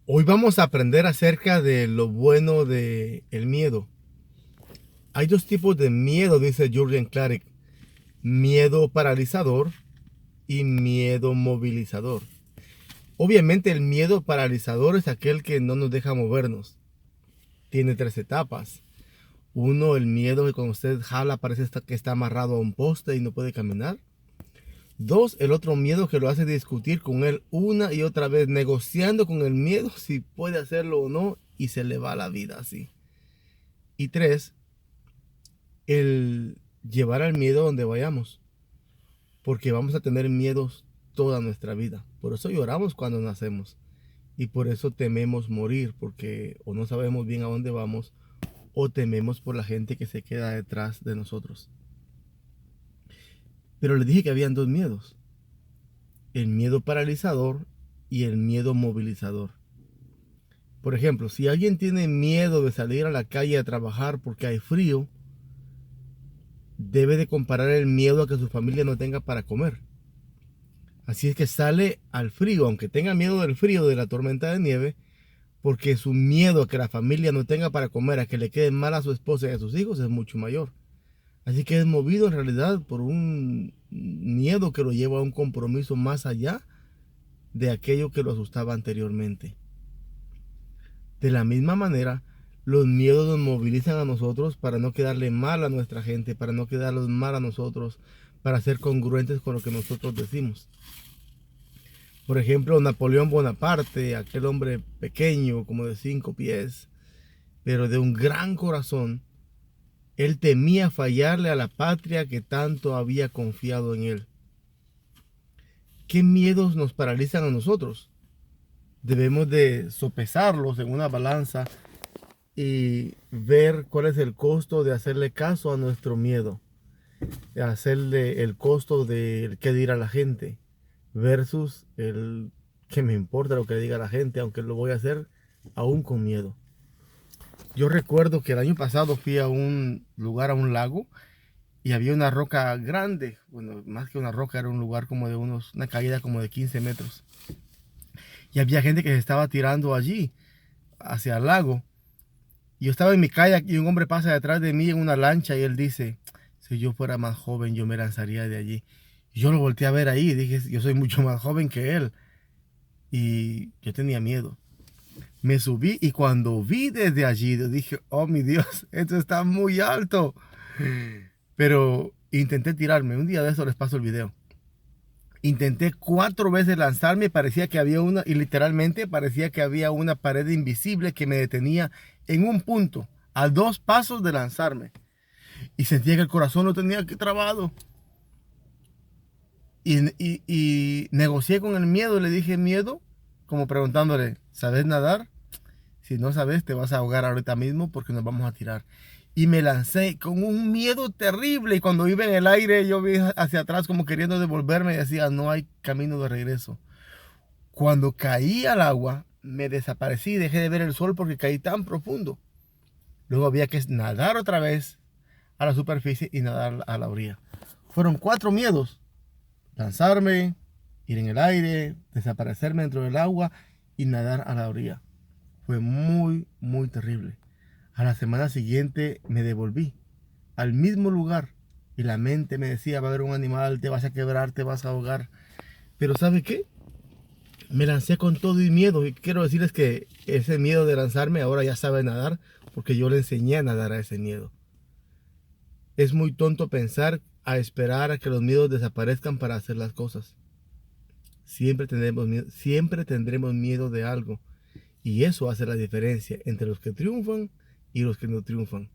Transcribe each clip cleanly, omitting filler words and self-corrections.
Hoy vamos a aprender acerca de lo bueno del miedo. Hay dos tipos de miedo, dice Jürgen Klarik. Miedo paralizador y miedo movilizador. Obviamente el miedo paralizador es aquel que no nos deja movernos. Tiene tres etapas. Uno, el miedo que cuando usted jala parece que está amarrado a un poste y no puede caminar. Dos, el otro miedo que lo hace discutir con él una y otra vez, negociando con el miedo si puede hacerlo o no, y se le va la vida así. Y tres, el llevar al miedo donde vayamos, porque vamos a tener miedos toda nuestra vida. Por eso lloramos cuando nacemos y por eso tememos morir, porque o no sabemos bien a dónde vamos o tememos por la gente que se queda detrás de nosotros. Pero les dije que habían dos miedos, el miedo paralizador y el miedo movilizador. Por ejemplo, si alguien tiene miedo de salir a la calle a trabajar porque hay frío, debe de comparar el miedo a que su familia no tenga para comer. Así es que sale al frío, aunque tenga miedo del frío, de la tormenta de nieve, porque su miedo a que la familia no tenga para comer, a que le quede mal a su esposa y a sus hijos es mucho mayor. Así que es movido en realidad por un miedo que lo lleva a un compromiso más allá de aquello que lo asustaba anteriormente. De la misma manera, los miedos nos movilizan a nosotros para no quedarle mal a nuestra gente, para no quedarlos mal a nosotros, para ser congruentes con lo que nosotros decimos. Por ejemplo, Napoleón Bonaparte, aquel hombre pequeño, como de 5 pies, pero de un gran corazón, él temía fallarle a la patria que tanto había confiado en él. ¿Qué miedos nos paralizan a nosotros? Debemos de sopesarlos en una balanza y ver cuál es el costo de hacerle caso a nuestro miedo, de hacerle el costo de qué dirá la gente versus el que me importa lo que diga la gente, aunque lo voy a hacer aún con miedo. Yo recuerdo que el año pasado fui a un lugar, a un lago, y había una roca grande, bueno, más que una roca, era un lugar como de una caída como de 15 metros. Y había gente que se estaba tirando allí, hacia el lago. Yo estaba en mi kayak y un hombre pasa detrás de mí en una lancha y él dice, si yo fuera más joven yo me lanzaría de allí. Y yo lo volteé a ver ahí y dije, yo soy mucho más joven que él. Y yo tenía miedo. Me subí y cuando vi desde allí dije, oh mi Dios, esto está muy alto. Pero intenté tirarme. Un día de eso les paso el video. Intenté 4 veces lanzarme, parecía que había una, y literalmente parecía que había una pared invisible que me detenía en un punto, a 2 pasos de lanzarme. Y sentía que el corazón lo tenía que trabado. Y negocié con el miedo, le dije miedo, como preguntándole, ¿sabes nadar? Si no sabes, te vas a ahogar ahorita mismo porque nos vamos a tirar. Y me lancé con un miedo terrible. Y cuando iba en el aire, yo vi hacia atrás como queriendo devolverme y decía, no hay camino de regreso. Cuando caí al agua, me desaparecí y dejé de ver el sol porque caí tan profundo. Luego había que nadar otra vez a la superficie y nadar a la orilla. Fueron 4 miedos. Lanzarme, ir en el aire, desaparecerme dentro del agua y nadar a la orilla. Fue muy, muy terrible. A la semana siguiente me devolví al mismo lugar y la mente me decía, va a haber un animal, te vas a quebrar, te vas a ahogar. Pero ¿sabe qué? Me lancé con todo y miedo y quiero decirles que ese miedo de lanzarme ahora ya sabe nadar porque yo le enseñé a nadar a ese miedo. Es muy tonto pensar a esperar a que los miedos desaparezcan para hacer las cosas. Siempre tendremos miedo de algo. Y eso hace la diferencia entre los que triunfan y los que no triunfan.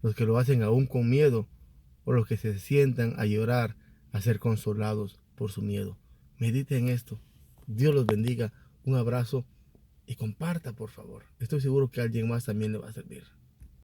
Los que lo hacen aún con miedo o los que se sientan a llorar, a ser consolados por su miedo. Mediten esto. Dios los bendiga. Un abrazo y comparta, por favor. Estoy seguro que a alguien más también le va a servir.